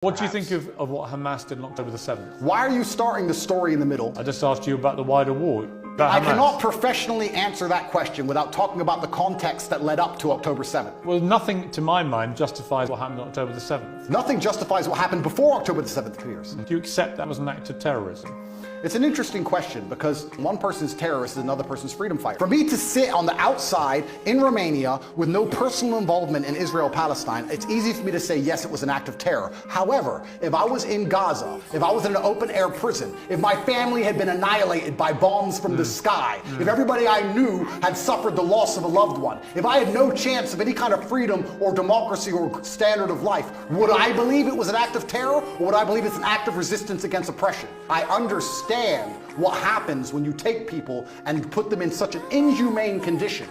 What do you think of what Hamas did on October the 7th? Why are you starting the story in the middle? I just asked you about the wider war. I cannot professionally answer that question without talking about the context that led up to October 7th. Well, nothing, to my mind, justifies what happened on October the 7th. Nothing justifies what happened before October the 7th, Piers. Do you accept that was an act of terrorism? It's an interesting question because one person's terrorist is another person's freedom fighter. For me to sit on the outside in Romania with no personal involvement in Israel Palestine, it's easy for me to say, yes, it was an act of terror. However, if I was in Gaza, if I was in an open air prison, if my family had been annihilated by bombs from the sky, if everybody I knew had suffered the loss of a loved one, if I had no chance of any kind of freedom or democracy or standard of life, would I believe it was an act of terror, or would I believe it's an act of resistance against oppression? I understand what happens when you take people and put them in such an inhumane condition.